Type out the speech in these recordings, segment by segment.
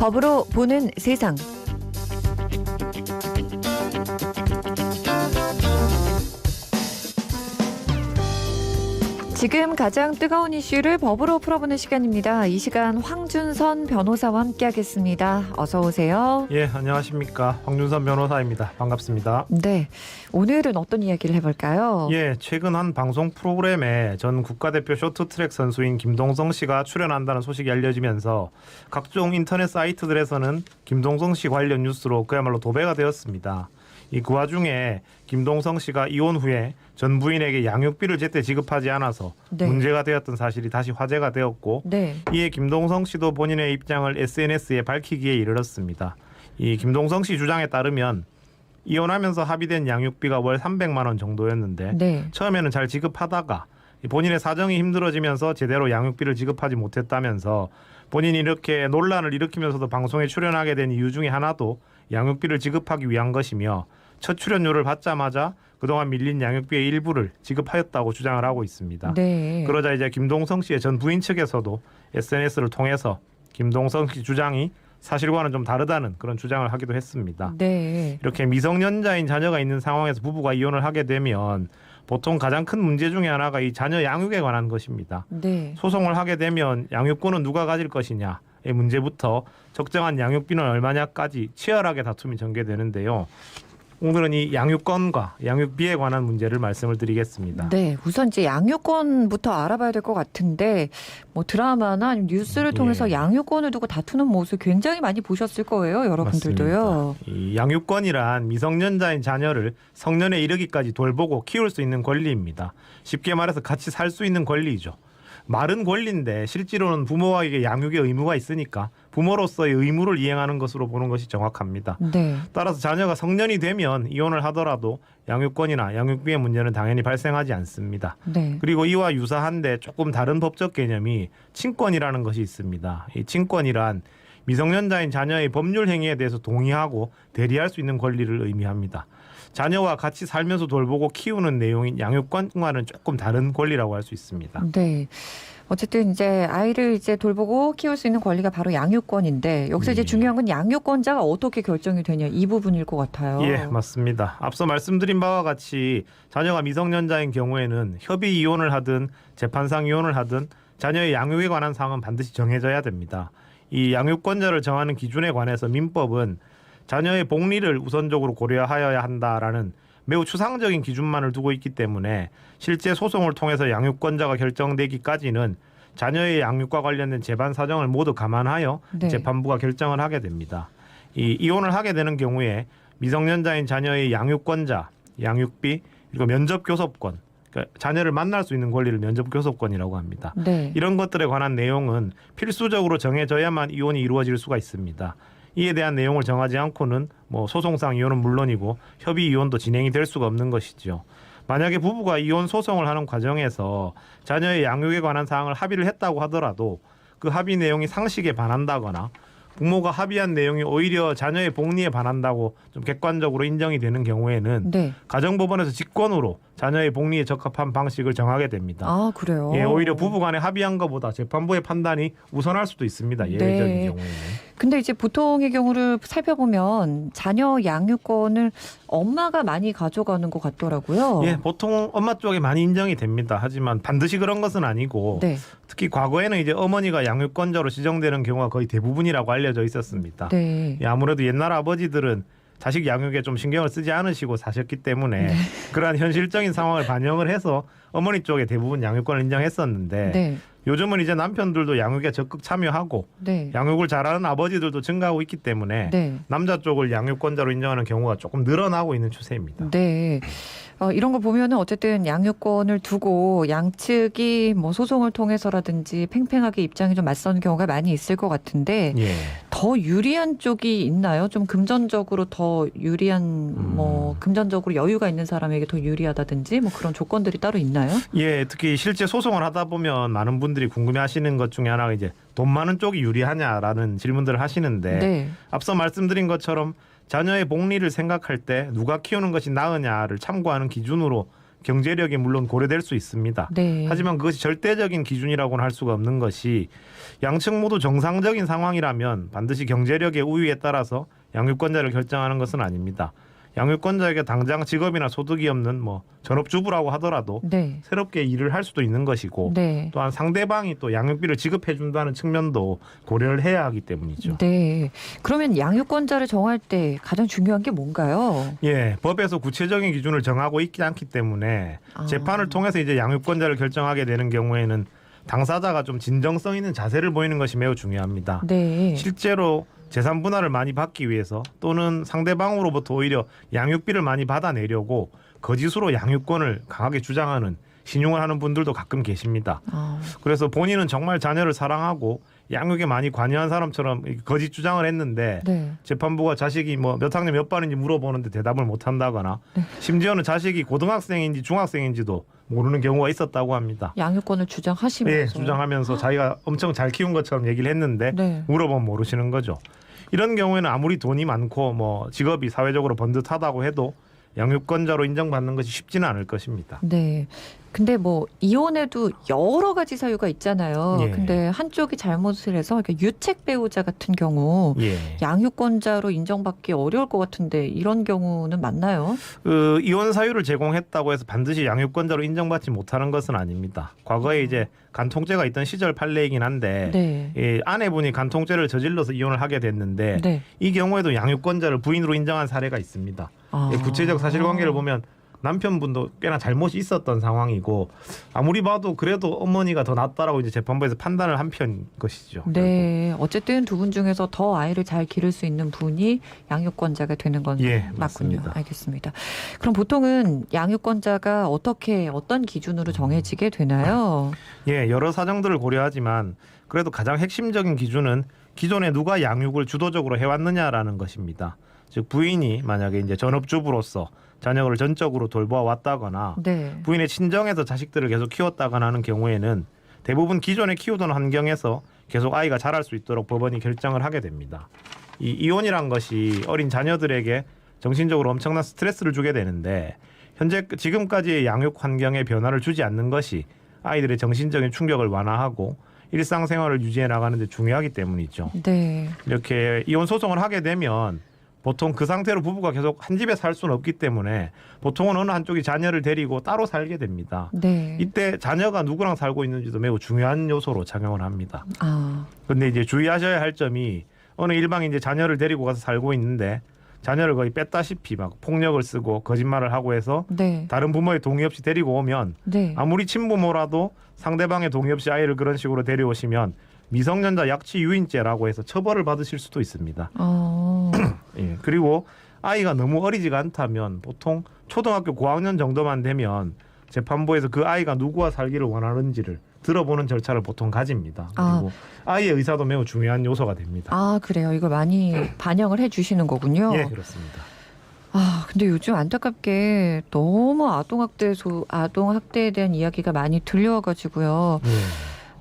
법으로 보는 세상. 지금 가장 뜨거운 이슈를 법으로 풀어보는 시간입니다. 이 시간 황준선 변호사와 함께하겠습니다. 어서 오세요. 예, 안녕하십니까. 황준선 변호사입니다. 반갑습니다. 네, 오늘은 어떤 이야기를 해볼까요? 예, 최근 한 방송 프로그램에 전 국가대표 쇼트트랙 선수인 김동성 씨가 출연한다는 소식이 알려지면서 각종 인터넷 사이트들에서는 김동성 씨 관련 뉴스로 그야말로 도배가 되었습니다. 그 와중에 김동성 씨가 이혼 후에 전 부인에게 양육비를 제때 지급하지 않아서 네. 문제가 되었던 사실이 다시 화제가 되었고 네. 이에 김동성 씨도 본인의 입장을 SNS에 밝히기에 이르렀습니다. 이 김동성 씨 주장에 따르면 이혼하면서 합의된 양육비가 월 300만 원 정도였는데 네. 처음에는 잘 지급하다가 본인의 사정이 힘들어지면서 제대로 양육비를 지급하지 못했다면서 본인이 이렇게 논란을 일으키면서도 방송에 출연하게 된 이유 중에 하나도 양육비를 지급하기 위한 것이며 첫 출연료를 받자마자 그동안 밀린 양육비의 일부를 지급하였다고 주장을 하고 있습니다. 네. 그러자 이제 김동성 씨의 전 부인 측에서도 SNS를 통해서 김동성 씨 주장이 사실과는 좀 다르다는 그런 주장을 하기도 했습니다. 네. 이렇게 미성년자인 자녀가 있는 상황에서 부부가 이혼을 하게 되면 보통 가장 큰 문제 중에 하나가 이 자녀 양육에 관한 것입니다. 네. 소송을 하게 되면 양육권은 누가 가질 것이냐의 문제부터 적정한 양육비는 얼마냐까지 치열하게 다툼이 전개되는데요. 오늘은 이 양육권과 양육비에 관한 문제를 말씀을 드리겠습니다. 네, 우선 이제 양육권부터 알아봐야 될 것 같은데 뭐 드라마나 아니면 뉴스를 통해서 예. 양육권을 두고 다투는 모습 굉장히 많이 보셨을 거예요, 여러분들도요. 맞습니다. 이 양육권이란 미성년자인 자녀를 성년에 이르기까지 돌보고 키울 수 있는 권리입니다. 쉽게 말해서 같이 살 수 있는 권리이죠. 말은 권리인데 실제로는 부모에게 양육의 의무가 있으니까 부모로서의 의무를 이행하는 것으로 보는 것이 정확합니다. 네. 따라서 자녀가 성년이 되면 이혼을 하더라도 양육권이나 양육비의 문제는 당연히 발생하지 않습니다. 네. 그리고 이와 유사한데 조금 다른 법적 개념이 친권이라는 것이 있습니다. 이 친권이란 미성년자인 자녀의 법률 행위에 대해서 동의하고 대리할 수 있는 권리를 의미합니다. 자녀와 같이 살면서 돌보고 키우는 내용인 양육권과는 조금 다른 권리라고 할 수 있습니다. 네. 어쨌든 이제 아이를 이제 돌보고 키울 수 있는 권리가 바로 양육권인데 여기서 이제 네. 중요한 건 양육권자가 어떻게 결정이 되냐 이 부분일 것 같아요. 예, 맞습니다. 앞서 말씀드린 바와 같이 자녀가 미성년자인 경우에는 협의 이혼을 하든 재판상 이혼을 하든 자녀의 양육에 관한 사항은 반드시 정해져야 됩니다. 이 양육권자를 정하는 기준에 관해서 민법은 자녀의 복리를 우선적으로 고려하여야 한다라는 매우 추상적인 기준만을 두고 있기 때문에 실제 소송을 통해서 양육권자가 결정되기까지는 자녀의 양육과 관련된 재반 사정을 모두 감안하여 네. 재판부가 결정을 하게 됩니다. 이혼을 하게 되는 경우에 미성년자인 자녀의 양육권자, 양육비, 그리고 면접교섭권, 그러니까 자녀를 만날 수 있는 권리를 면접교섭권이라고 합니다. 네. 이런 것들에 관한 내용은 필수적으로 정해져야만 이혼이 이루어질 수가 있습니다. 이에 대한 내용을 정하지 않고는 뭐 소송상 이혼은 물론이고 협의 이혼도 진행이 될 수가 없는 것이죠. 만약에 부부가 이혼 소송을 하는 과정에서 자녀의 양육에 관한 사항을 합의를 했다고 하더라도 그 합의 내용이 상식에 반한다거나 부모가 합의한 내용이 오히려 자녀의 복리에 반한다고 좀 객관적으로 인정이 되는 경우에는 네. 가정법원에서 직권으로 자녀의 복리에 적합한 방식을 정하게 됩니다. 아, 그래요. 예, 오히려 부부간에 합의한 것보다 재판부의 판단이 우선할 수도 있습니다. 예외적인 네. 경우에는. 근데 이제 보통의 경우를 살펴보면 자녀 양육권을 엄마가 많이 가져가는 것 같더라고요. 예, 보통 엄마 쪽에 많이 인정이 됩니다. 하지만 반드시 그런 것은 아니고 네. 특히 과거에는 이제 어머니가 양육권자로 지정되는 경우가 거의 대부분이라고 알려져 있었습니다. 네. 예, 아무래도 옛날 아버지들은 자식 양육에 좀 신경을 쓰지 않으시고 사셨기 때문에 그러한 현실적인 상황을 반영을 해서 어머니 쪽에 대부분 양육권을 인정했었는데 네. 요즘은 이제 남편들도 양육에 적극 참여하고 네. 양육을 잘하는 아버지들도 증가하고 있기 때문에 네. 남자 쪽을 양육권자로 인정하는 경우가 조금 늘어나고 있는 추세입니다. 네. 이런 거 보면은 어쨌든 양육권을 두고 양측이 뭐 소송을 통해서라든지 팽팽하게 입장이 좀 맞서는 경우가 많이 있을 것 같은데 예. 더 유리한 쪽이 있나요? 좀 금전적으로 더 유리한 뭐 금전적으로 여유가 있는 사람에게 더 유리하다든지 뭐 그런 조건들이 따로 있나요? 예, 특히 실제 소송을 하다 보면 많은 분들이 궁금해하시는 것 중에 하나가 이제 돈 많은 쪽이 유리하냐라는 질문들을 하시는데 네. 앞서 말씀드린 것처럼 자녀의 복리를 생각할 때 누가 키우는 것이 나으냐를 참고하는 기준으로 경제력이 물론 고려될 수 있습니다. 네. 하지만 그것이 절대적인 기준이라고는 할 수가 없는 것이 양측 모두 정상적인 상황이라면 반드시 경제력의 우위에 따라서 양육권자를 결정하는 것은 아닙니다. 양육권자에게 당장 직업이나 소득이 없는 뭐 전업주부라고 하더라도 네. 새롭게 일을 할 수도 있는 것이고 네. 또한 상대방이 또 양육비를 지급해 준다는 측면도 고려를 해야 하기 때문이죠. 네. 그러면 양육권자를 정할 때 가장 중요한 게 뭔가요? 예, 법에서 구체적인 기준을 정하고 있지 않기 때문에 아. 재판을 통해서 이제 양육권자를 결정하게 되는 경우에는 당사자가 좀 진정성 있는 자세를 보이는 것이 매우 중요합니다. 네. 실제로 재산 분할을 많이 받기 위해서 또는 상대방으로부터 오히려 양육비를 많이 받아내려고 거짓으로 양육권을 강하게 주장하는 신용을 하는 분들도 가끔 계십니다. 아. 그래서 본인은 정말 자녀를 사랑하고 양육에 많이 관여한 사람처럼 거짓 주장을 했는데 네. 재판부가 자식이 뭐 몇 학년 몇 반인지 물어보는데 대답을 못 한다거나 심지어는 자식이 고등학생인지 중학생인지도 모르는 경우가 있었다고 합니다. 양육권을 주장하시면서. 네, 주장하면서 자기가 엄청 잘 키운 것처럼 얘기를 했는데 네. 물어보면 모르시는 거죠. 이런 경우에는 아무리 돈이 많고 뭐 직업이 사회적으로 번듯하다고 해도 양육권자로 인정받는 것이 쉽지는 않을 것입니다. 네. 근데 뭐 이혼에도 여러 가지 사유가 있잖아요. 예. 근데 한쪽이 잘못을 해서 이렇게 유책 배우자 같은 경우 예. 양육권자로 인정받기 어려울 것 같은데 이런 경우는 맞나요? 그 이혼 사유를 제공했다고 해서 반드시 양육권자로 인정받지 못하는 것은 아닙니다. 과거에 이제 간통죄가 있던 시절 판례이긴 한데 네. 예, 아내분이 간통죄를 저질러서 이혼을 하게 됐는데 네. 이 경우에도 양육권자를 부인으로 인정한 사례가 있습니다. 아. 예, 구체적 사실관계를 보면 남편분도 꽤나 잘못이 있었던 상황이고 아무리 봐도 그래도 어머니가 더 낫다라고 이제 재판부에서 판단을 한 편 것이죠. 네. 어쨌든 두 분 중에서 더 아이를 잘 기를 수 있는 분이 양육권자가 되는 건 예, 맞군요. 맞습니다. 알겠습니다. 그럼 보통은 양육권자가 어떤 기준으로 정해지게 되나요? 예, 여러 사정들을 고려하지만 그래도 가장 핵심적인 기준은 기존에 누가 양육을 주도적으로 해왔느냐라는 것입니다. 즉 부인이 만약에 이제 전업주부로서 자녀를 전적으로 돌보아 왔다거나 네. 부인의 친정에서 자식들을 계속 키웠다거나 하는 경우에는 대부분 기존에 키우던 환경에서 계속 아이가 자랄 수 있도록 법원이 결정을 하게 됩니다. 이 이혼이란 것이 어린 자녀들에게 정신적으로 엄청난 스트레스를 주게 되는데 현재 지금까지의 양육 환경에 변화를 주지 않는 것이 아이들의 정신적인 충격을 완화하고 일상생활을 유지해 나가는 데 중요하기 때문이죠. 네. 이렇게 이혼 소송을 하게 되면 보통 그 상태로 부부가 계속 한 집에 살 수는 없기 때문에 보통은 어느 한쪽이 자녀를 데리고 따로 살게 됩니다. 네. 이때 자녀가 누구랑 살고 있는지도 매우 중요한 요소로 작용을 합니다. 아. 근데 이제 주의하셔야 할 점이 어느 일방이 이제 자녀를 데리고 가서 살고 있는데 자녀를 거의 뺐다시피 막 폭력을 쓰고 거짓말을 하고 해서 네. 다른 부모의 동의 없이 데리고 오면 네. 아무리 친부모라도 상대방의 동의 없이 아이를 그런 식으로 데려오시면 미성년자 약취 유인죄라고 해서 처벌을 받으실 수도 있습니다. 예, 그리고 아이가 너무 어리지가 않다면 보통 초등학교 고학년 정도만 되면 재판부에서 그 아이가 누구와 살기를 원하는지를 들어보는 절차를 보통 가집니다. 그리고 아이의 의사도 매우 중요한 요소가 됩니다. 아, 그래요. 이걸 많이 반영을 해 주시는 거군요. 예, 그렇습니다. 아, 근데 요즘 안타깝게 너무 아동학대에 대한 이야기가 많이 들려와가지고요. 예.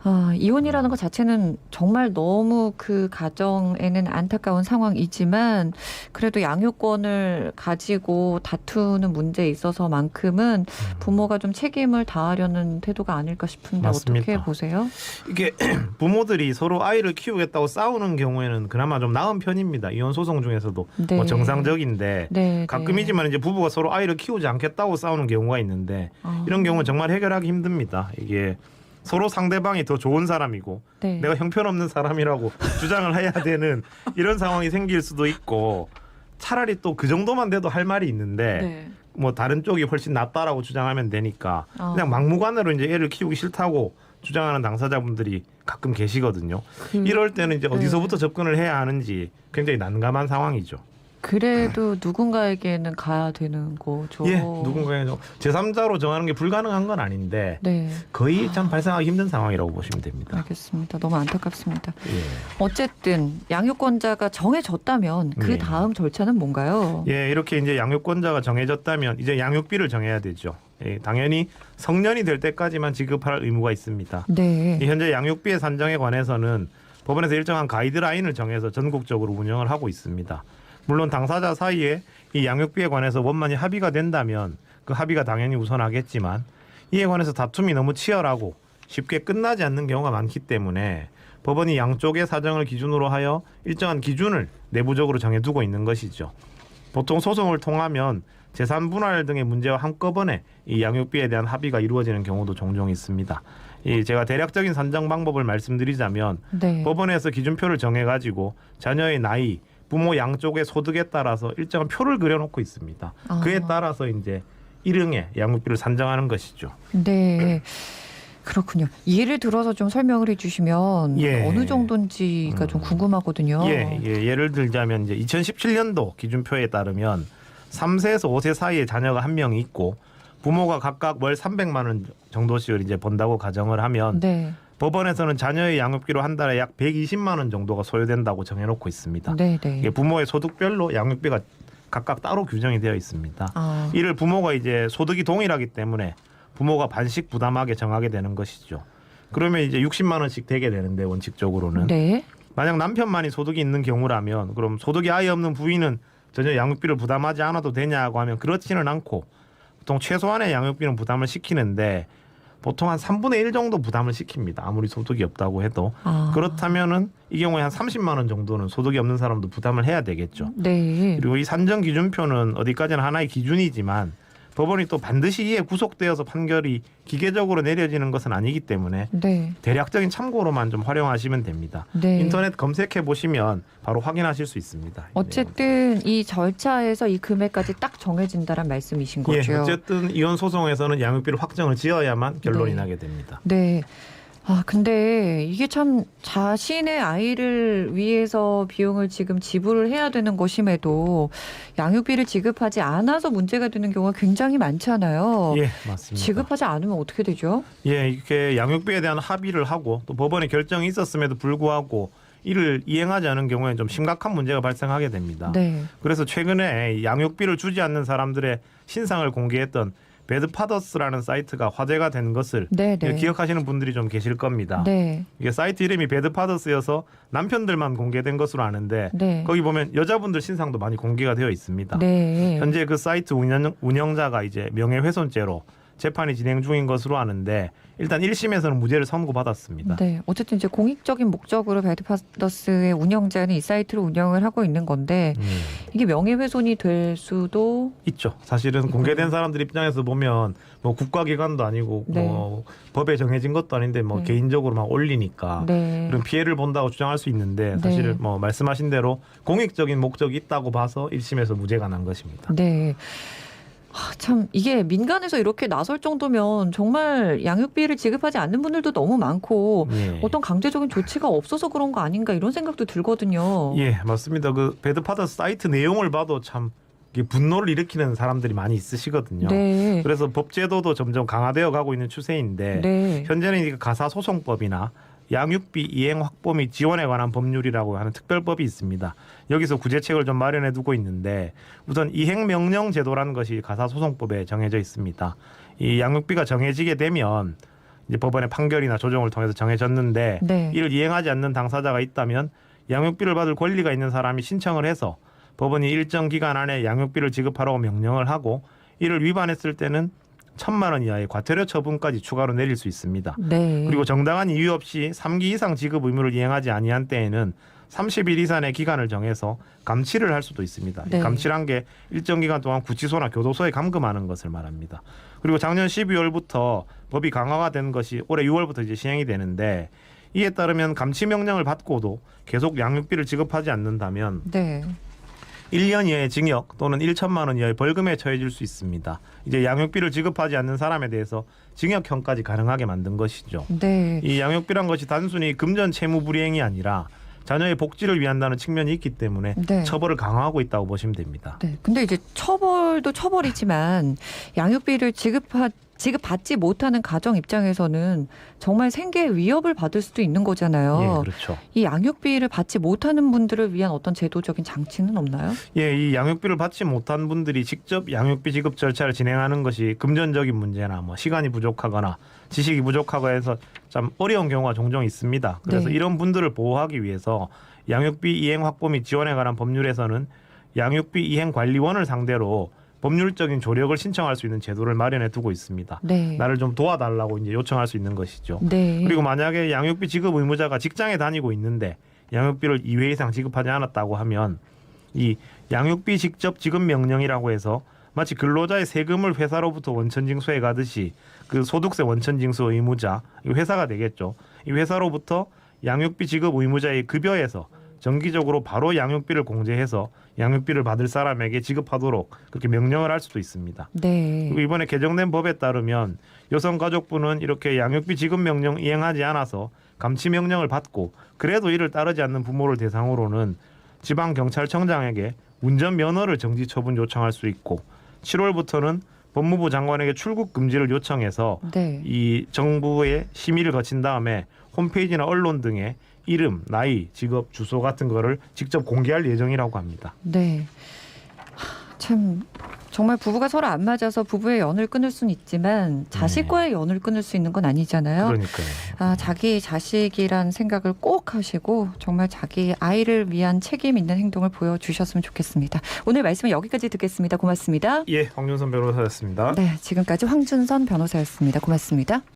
아, 이혼이라는 것 자체는 정말 너무 그 가정에는 안타까운 상황이지만 그래도 양육권을 가지고 다투는 문제에 있어서만큼은 부모가 좀 책임을 다하려는 태도가 아닐까 싶은데 맞습니다. 어떻게 보세요? 이게 부모들이 서로 아이를 키우겠다고 싸우는 경우에는 그나마 좀 나은 편입니다. 이혼 소송 중에서도 네. 뭐 정상적인데 네, 가끔이지만 이제 부부가 서로 아이를 키우지 않겠다고 싸우는 경우가 있는데 이런 경우는 정말 해결하기 힘듭니다. 이게 서로 상대방이 더 좋은 사람이고 네. 내가 형편없는 사람이라고 주장을 해야 되는 이런 상황이 생길 수도 있고 차라리 또 그 정도만 돼도 할 말이 있는데 네. 뭐 다른 쪽이 훨씬 낫다라고 주장하면 되니까 그냥 막무가내로 이제 애를 키우기 싫다고 주장하는 당사자분들이 가끔 계시거든요. 이럴 때는 이제 어디서부터 접근을 해야 하는지 굉장히 난감한 상황이죠. 그래도 누군가에게는 가야 되는 거죠. 예, 누군가의 제3자로 정하는 게 불가능한 건 아닌데 네. 거의 참 발생하기 힘든 상황이라고 보시면 됩니다. 알겠습니다. 너무 안타깝습니다. 예. 어쨌든 양육권자가 정해졌다면 그 네. 다음 절차는 뭔가요? 예, 이렇게 이제 양육권자가 정해졌다면 이제 양육비를 정해야 되죠. 예, 당연히 성년이 될 때까지만 지급할 의무가 있습니다. 네. 현재 양육비의 산정에 관해서는 법원에서 일정한 가이드라인을 정해서 전국적으로 운영을 하고 있습니다. 물론 당사자 사이에 이 양육비에 관해서 원만히 합의가 된다면 그 합의가 당연히 우선하겠지만 이에 관해서 다툼이 너무 치열하고 쉽게 끝나지 않는 경우가 많기 때문에 법원이 양쪽의 사정을 기준으로 하여 일정한 기준을 내부적으로 정해두고 있는 것이죠. 보통 소송을 통하면 재산 분할 등의 문제와 한꺼번에 이 양육비에 대한 합의가 이루어지는 경우도 종종 있습니다. 제가 대략적인 산정 방법을 말씀드리자면 네. 법원에서 기준표를 정해가지고 자녀의 나이, 부모 양쪽의 소득에 따라서 일정한 표를 그려놓고 있습니다. 아. 그에 따라서 이제 일응의 양육비를 산정하는 것이죠. 네. 그렇군요. 예를 들어서 좀 설명을 해주시면 예. 어느 정도인지가 좀 궁금하거든요. 예를 들자면 이제 2017년도 기준표에 따르면 3세에서 5세 사이에 자녀가 한 명이 있고 부모가 각각 월 300만 원 정도씩을 이제 번다고 가정을 하면 네. 법원에서는 자녀의 양육비로 한 달에 약 120만 원 정도가 소요된다고 정해놓고 있습니다. 네, 네. 이게 부모의 소득별로 양육비가 각각 따로 규정이 되어 있습니다. 아. 이를 부모가 이제 소득이 동일하기 때문에 부모가 반씩 부담하게 정하게 되는 것이죠. 그러면 이제 60만 원씩 되게 되는데 원칙적으로는 네. 만약 남편만이 소득이 있는 경우라면 그럼 소득이 아예 없는 부인은 전혀 양육비를 부담하지 않아도 되냐고 하면 그렇지는 않고 보통 최소한의 양육비는 부담을 시키는데 보통 한 3분의 1 정도 부담을 시킵니다. 아무리 소득이 없다고 해도. 아. 그렇다면은 이 경우에 한 30만 원 정도는 소득이 없는 사람도 부담을 해야 되겠죠. 네. 그리고 이 산정 기준표는 어디까지나 하나의 기준이지만 법원이 또 반드시 이에 구속되어서 판결이 기계적으로 내려지는 것은 아니기 때문에 네. 대략적인 참고로만 좀 활용하시면 됩니다. 네. 인터넷 검색해 보시면 바로 확인하실 수 있습니다. 어쨌든 이 절차에서 이 금액까지 딱 정해진다는 말씀이신 예, 거죠. 어쨌든 이혼 소송에서는 양육비를 확정을 지어야만 결론이 네. 나게 됩니다. 네. 아, 근데 이게 참 자신의 아이를 위해서 비용을 지금 지불을 해야 되는 것임에도 양육비를 지급하지 않아서 문제가 되는 경우가 굉장히 많잖아요. 예, 맞습니다. 지급하지 않으면 어떻게 되죠? 예, 이렇게 양육비에 대한 합의를 하고 또 법원의 결정이 있었음에도 불구하고 이를 이행하지 않은 경우에 좀 심각한 문제가 발생하게 됩니다. 네. 그래서 최근에 양육비를 주지 않는 사람들의 신상을 공개했던 배드파더스라는 사이트가 화제가 된 것을 네, 네. 기억하시는 분들이 좀 계실 겁니다. 네. 이게 사이트 이름이 배드파더스여서 남편들만 공개된 것으로 아는데 네. 거기 보면 여자분들 신상도 많이 공개가 되어 있습니다. 네. 현재 그 사이트 운영자가 이제 명예훼손죄로 재판이 진행 중인 것으로 아는데 일단 1심에서는 무죄를 선고받았습니다. 네. 어쨌든 이제 공익적인 목적으로 배드파더스의 운영자는 이 사이트를 운영을 하고 있는 건데 이게 명예훼손이 될 수도 있죠. 사실은 공개된 사람들 입장에서 보면 뭐 국가기관도 아니고 네. 뭐 법에 정해진 것도 아닌데 뭐 네. 개인적으로 막 올리니까 네. 그런 피해를 본다고 주장할 수 있는데 사실 네. 뭐 말씀하신 대로 공익적인 목적이 있다고 봐서 1심에서 무죄가 난 것입니다. 네. 참 이게 민간에서 이렇게 나설 정도면 정말 양육비를 지급하지 않는 분들도 너무 많고 예. 어떤 강제적인 조치가 없어서 그런 거 아닌가 이런 생각도 들거든요. 예, 맞습니다. 그 배드파더스 사이트 내용을 봐도 참 이게 분노를 일으키는 사람들이 많이 있으시거든요. 네. 그래서 법 제도도 점점 강화되어 가고 있는 추세인데 네. 현재는 이 가사소송법이나 양육비 이행 확보 및 지원에 관한 법률이라고 하는 특별법이 있습니다. 여기서 구제책을 좀 마련해 두고 있는데 우선 이행명령 제도라는 것이 가사소송법에 정해져 있습니다. 이 양육비가 정해지게 되면 이제 법원의 판결이나 조정을 통해서 정해졌는데 네. 이를 이행하지 않는 당사자가 있다면 양육비를 받을 권리가 있는 사람이 신청을 해서 법원이 일정 기간 안에 양육비를 지급하라고 명령을 하고 이를 위반했을 때는 1,000만 원 이하의 과태료 처분까지 추가로 내릴 수 있습니다. 네. 그리고 정당한 이유 없이 3기 이상 지급 의무를 이행하지 아니한 때에는 30일 이상의 기간을 정해서 감치를 할 수도 있습니다. 네. 감치란 게 일정 기간 동안 구치소나 교도소에 감금하는 것을 말합니다. 그리고 작년 12월부터 법이 강화가 된 것이 올해 6월부터 이제 시행이 되는데 이에 따르면 감치 명령을 받고도 계속 양육비를 지급하지 않는다면 네. 1년 이하의 징역 또는 1천만 원 이하의 벌금에 처해질 수 있습니다. 이제 양육비를 지급하지 않는 사람에 대해서 징역형까지 가능하게 만든 것이죠. 네. 이 양육비란 것이 단순히 금전 채무 불이행이 아니라 자녀의 복지를 위한다는 측면이 있기 때문에 네. 처벌을 강화하고 있다고 보시면 됩니다. 네. 근데 이제 처벌도 처벌이지만 양육비를 지급받지 못하는 가정 입장에서는 정말 생계의 위협을 받을 수도 있는 거잖아요. 예, 그렇죠. 이 양육비를 받지 못하는 분들을 위한 어떤 제도적인 장치는 없나요? 예, 이 양육비를 받지 못한 분들이 직접 양육비 지급 절차를 진행하는 것이 금전적인 문제나 뭐 시간이 부족하거나 지식이 부족하거나 해서 참 어려운 경우가 종종 있습니다. 그래서 네. 이런 분들을 보호하기 위해서 양육비 이행 확보 및 지원에 관한 법률에서는 양육비 이행 관리원을 상대로 법률적인 조력을 신청할 수 있는 제도를 마련해 두고 있습니다. 네. 나를 좀 도와달라고 이제 요청할 수 있는 것이죠. 네. 그리고 만약에 양육비 지급 의무자가 직장에 다니고 있는데 양육비를 2회 이상 지급하지 않았다고 하면 이 양육비 직접 지급 명령이라고 해서 마치 근로자의 세금을 회사로부터 원천 징수해 가듯이 그 소득세 원천 징수 의무자, 이 회사가 되겠죠. 이 회사로부터 양육비 지급 의무자의 급여에서 정기적으로 바로 양육비를 공제해서 양육비를 받을 사람에게 지급하도록 그렇게 명령을 할 수도 있습니다. 네. 그리고 이번에 개정된 법에 따르면 여성가족부는 이렇게 양육비 지급 명령 이행하지 않아서 감치 명령을 받고 그래도 이를 따르지 않는 부모를 대상으로는 지방경찰청장에게 운전 면허를 정지 처분 요청할 수 있고 7월부터는 법무부 장관에게 출국 금지를 요청해서 네. 이 정부의 심의를 거친 다음에 홈페이지나 언론 등에 이름, 나이, 직업, 주소 같은 거를 직접 공개할 예정이라고 합니다. 네. 참 정말 부부가 서로 안 맞아서 부부의 연을 끊을 수는 있지만 자식과의 연을 끊을 수 있는 건 아니잖아요. 그러니까요. 자기 자식이란 생각을 꼭 하시고 정말 자기 아이를 위한 책임 있는 행동을 보여주셨으면 좋겠습니다. 오늘 말씀은 여기까지 듣겠습니다. 고맙습니다. 예, 황준선 변호사였습니다. 네, 지금까지 황준선 변호사였습니다. 고맙습니다.